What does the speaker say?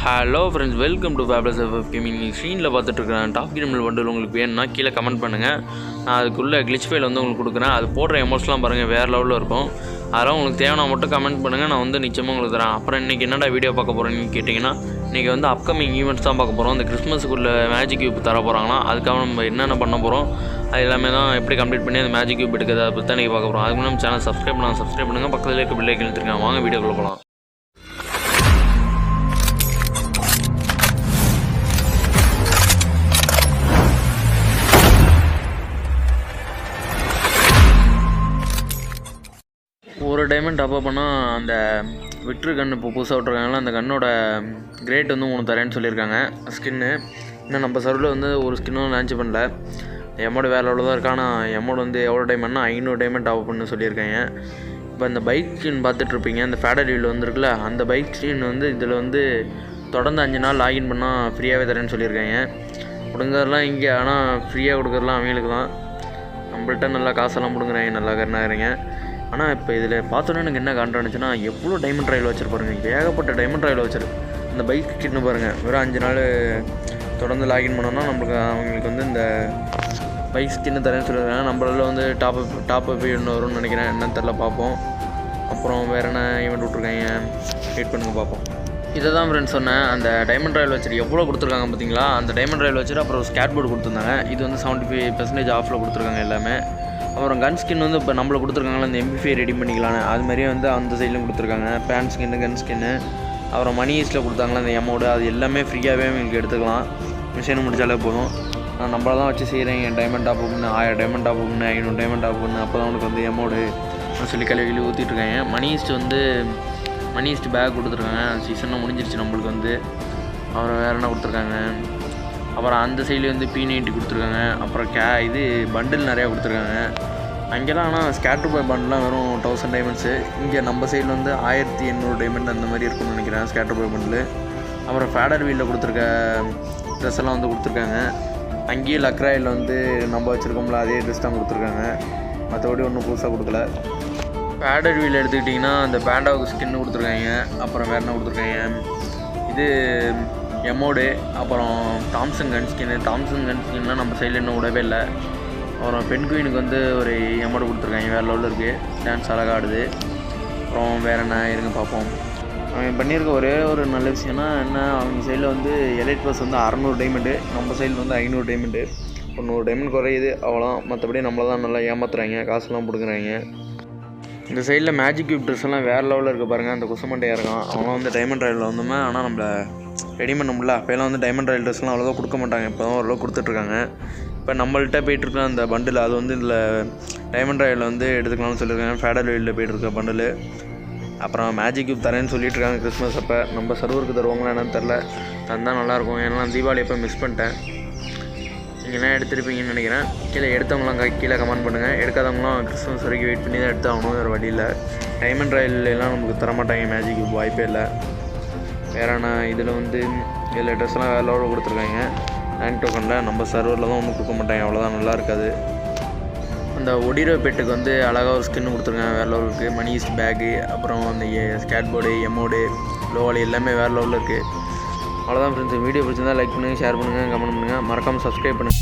Hello friends, welcome to fabulous FF gaming. ஸ்க்ரீனில் பார்த்துட்ருக்கேன் top criminal bundle உங்களுக்கு வேணும்னா கீழே கமெண்ட் பண்ணுங்கள். நான் அதுக்குள்ளே கிளிச் ஃபைல் வந்து உங்களுக்கு கொடுக்குறேன். அது போடுற எமோட்ஸ்லாம் பாருங்கள், வேறு லெவலில் இருக்கும். அதெல்லாம் உங்களுக்கு தேவைன்னா மட்டும் கமெண்ட் பண்ணுங்கள், நான் வந்து நிச்சயமாக உங்களுக்கு தரேன். அப்புறம் இன்றைக்கி என்னடா வீடியோ பார்க்க போகிறேன்னு கேட்டிங்கன்னா, இன்றைக்கி வந்து அப்கமிங் ஈவெண்ட்ஸ் தான் பார்க்க போகிறோம். இந்த கிறிஸ்மஸுக்குள்ளே மேஜிக் கியூப் தர போகிறாங்கன்னா அதுக்காக நம்ம என்னென்ன பண்ண போகிறோம், அது எல்லாமே தான் எப்படி கம்ப்ளீட் பண்ணி அந்த மேஜிக் கியூப் எடுக்குது அதை பற்றி தான் இன்றைக்கி பார்க்க போகிறோம். அதுக்கு நம்ம சேனல் சப்ஸ்கிரைப் பண்ணுங்கள், பக்கத்தில் இருக்க பில்லை கிழித்துருக்கேன். வாங்க வீடியோக்குள்ளே போகலாம். ஒரு டைமண்ட் டாப் அப் பண்ணால் அந்த விட்ரு கன்று இப்போ புதுசாக விட்ருக்காங்களா, அந்த கன்னோட கிரேட் வந்து 3 தரேன்னு சொல்லியிருக்காங்க. ஸ்கின்னு இன்னும் நம்ம சர்வில் வந்து ஒரு ஸ்கின்னும் லான்ச் பண்ணல. எம்மோட வேறு எவ்வளோ தான் இருக்கா. ஆனால் எம்மோட வந்து எவ்வளோ டைமண்ட்னா 500 டைமண்ட் டாப் பண்ணு சொல்லியிருக்காங்க. இப்போ இந்த பைக் ஸ்கின் பார்த்துட்ருப்பீங்க, இந்த ஃபேடர் வீல் வந்துருக்குல்ல, அந்த பைக் ஸ்கின் வந்து இதில் வந்து தொடர்ந்து 5 நாள் லாகின் பண்ணால் ஃப்ரீயாகவே தரேன்னு சொல்லியிருக்காங்க. கொடுங்கறதுலாம் இங்கே, ஆனால் ஃப்ரீயாக கொடுக்குறதுலாம் அவங்களுக்கு தான். நம்மள்ட்ட நல்லா காசெல்லாம் பிடுங்குறாங்க, நல்லா கண்ணாகிறீங்க. ஆனால் இப்போ இதில் பார்த்தோன்னே எனக்கு என்ன காண்றானுச்சுன்னா, எவ்வளோ டைமண்ட் ராயில் வச்சுருப்பாருங்க, ஏகப்பட்ட டைமண்ட் ராயில் வச்சிருக்கு. இந்த பைக் கிட்னு பாருங்கள், வெறும் 5 நாள் தொடர்ந்து லாகின் பண்ணோன்னா நம்மளுக்கு அவங்களுக்கு வந்து இந்த பைக் ஸ்கின்னு தரேன்னு சொல்லியிருக்காங்க. நம்மளால வந்து டாப் அப் இன்னும் வரும்னு நினைக்கிறேன், என்னன்னு தெரில, பார்ப்போம். அப்புறம் வேறு என்ன ஈவெண்ட் விட்ருக்காங்க, வெயிட் பண்ணுங்க பார்ப்போம். இதை தான் ஃப்ரெண்ட்ஸ் சொன்னேன், அந்த டைமண்ட் ராயில் வச்சுட்டு எவ்வளோ கொடுத்துருக்காங்க பார்த்தீங்களா. அந்த டைமண்ட் ராயில் வச்சுட்டு அப்புறம் ஸ்கேட் போர்டு கொடுத்துருந்தாங்க. இது வந்து 75% ஆஃபில் கொடுத்துருக்காங்க எல்லாமே. அப்புறம் கன் ஸ்கின் வந்து இப்போ நம்மளை கொடுத்துருக்காங்களா, இந்த MP5 ரெடி பண்ணிக்கலான்னு, அது மாதிரியே வந்து அந்த சைட்லையும் கொடுத்துருக்காங்க. பேண்ட் ஸ்கின்னு, கன் ஸ்கின்னு, அப்புறம் மணி ஈஸ்ட்டில் கொடுத்தாங்களா அந்த எமௌண்ட், அது எல்லாமே ஃப்ரீயாகவே எங்களுக்கு எடுத்துக்கலாம். மிஷின் முடிச்சாலே போதும். நான் நம்மள தான் வச்சு செய்கிறேன். டைமண்ட் டாப் பண்ணு, 1000 டைமண்ட் டாப் பண்ணு, 500 டைமண்ட் டாப் பண்ணு, அப்போ தான் உனக்கு வந்து எமௌண்ட் சொல்லி கழுவி ஊற்றிட்டுருக்காங்க. மணி ஈஸ்ட் வந்து மணி ஈஸ்ட் பேக் கொடுத்துருக்காங்க. சீசனும் முடிஞ்சிருச்சு நம்மளுக்கு வந்து. அப்புறம் வேறு என்ன கொடுத்துருக்காங்க, அப்புறம் அந்த சைட்லேயே வந்து P90 கொடுத்துருக்காங்க. அப்புறம் இது பண்டில் நிறையா கொடுத்துருக்காங்க. அங்கெல்லாம் ஆனால் ஸ்கேட்ரு பாய் பண்டெலாம் வெறும் 1000 டைமண்ட்ஸு. இங்கே நம்ம சைடில் வந்து 1800 டைமண்ட் அந்த மாதிரி இருக்கும்னு நினைக்கிறேன் ஸ்கேட்ரு பாய் பண்டில். அப்புறம் ஃபேடர் வீலில் கொடுத்துருக்க ட்ரெஸ் எல்லாம் வந்து கொடுத்துருக்காங்க. அங்கேயும் லக்ராயில் வந்து நம்ம வச்சுருக்கோம்ல, அதே ட்ரெஸ் தான் கொடுத்துருக்காங்க. மற்றபடி ஒன்றும் புதுசாக கொடுக்கல. ஃபேடர் வீல் எடுத்துக்கிட்டிங்கன்னா அந்த பேண்டாவுக்கு ஸ்கின்னு கொடுத்துருக்காங்க. அப்புறம் வேறு என்ன கொடுத்துருக்காங்க, இது எமோடு. அப்புறம் தாம்சன் கன் ஸ்கின்னால் நம்ம சைடில் இன்னும் விடவே இல்லை. அப்புறம் பெண் குயினுக்கு வந்து ஒரு எமோடு கொடுத்துருக்காங்க, வேறு லெவலில் இருக்குது, டான்ஸ் அழகாக ஆடுது. அப்புறம் வேறு என்ன இருங்க பார்ப்போம். அவங்க பண்ணியிருக்க ஒரே ஒரு நல்ல விஷயம்னா என்ன, அவங்க சைடில் வந்து எலைட் ப்ளஸ் வந்து 600 டைமண்டு, நம்ம சைடில் வந்து 500 டைமண்டு. ஒரு 100 டைமண்ட் குறையுது அவ்வளோ. மற்றபடி நம்மளை தான் நல்லா ஏமாத்துறாங்க, காசுலாம் கொடுக்குறாங்க. இந்த சைடில் மேஜிக் கியூப் ட்ரெஸ் எல்லாம் வேறு லெவலில் இருக்குது பாருங்கள். அந்த குசமண்டையாக இருக்கான், அவங்களாம் வந்து டைமண்ட் ராயில் வந்தோமே. ஆனால் நம்மளை ரெடி பண்ண முடியல. அப்போலாம் வந்து டைமண்ட் ராயில் ட்ரெஸ்லாம் அவ்வளோதான் கொடுக்க மாட்டாங்க, இப்போ தான் ஓரளவு கொடுத்துட்ருக்காங்க. இப்போ நம்மள்கிட்ட போய்ட்டுருக்க அந்த பண்டில், அது வந்து இதில் டைமண்ட் ராயில் வந்து எடுத்துக்கலாம்னு சொல்லியிருக்காங்க. ஃபேடர் வீலில் போய்ட்டுருக்க பண்டில். அப்புறம் மேஜிக் கியூப் தரேன்னு சொல்லிட்டுருக்காங்க கிறிஸ்மஸ் அப்போ. நம்ம சர்வருக்கு தருவாங்களா என்னன்னு தெரில, தந்தால் நல்லாயிருக்கும். ஏன்னா தீபாவளி எப்போ மிஸ் பண்ணிட்டேன். நீங்கள் என்ன எடுத்துருப்பீங்கன்னு நினைக்கிறேன். எடுத்தவங்களாம் கீழே கமெண்ட் பண்ணுங்கள். எடுக்காதவங்களாம் கிறிஸ்மஸ் வரைக்கும் வெயிட் பண்ணி தான் எடுத்தாகணும், வேறு வழியில். டைமண்ட் ராயில் எல்லாம் நமக்கு தரமாட்டாங்க மேஜிக் கியூப், வாய்ப்பே இல்லை. வேறான இதில் வந்து இதில் ட்ரெஸ்லாம் வேறு லெவலில் கொடுத்துருக்காங்க. ரேங்க் டோக்கனில் நம்ம சர்வரில் தான் ஒன்றும் கொடுக்க மாட்டாங்க, அவ்வளோதான், நல்லா இருக்காது. அந்த ஒடிரோ பெட்டுக்கு வந்து அழகாக ஒரு ஸ்கின்னு கொடுத்துருக்காங்க, வேறு லெவலுக்கு. மணி ஈஸ்ட் பேக்கு, அப்புறம் அந்த ஸ்கேட் போர்டு, எமோடு, லோவாலி எல்லாமே வேறு லெவலில் இருக்குது. அவ்வளோதான் ஃப்ரெண்ட்ஸ். வீடியோ பிடிச்சிருந்தால் லைக் பண்ணுங்கள், ஷேர் பண்ணுங்கள், கமெண்ட் பண்ணுங்கள், மறக்காமல் சப்ஸ்கிரைப் பண்ணுங்கள்.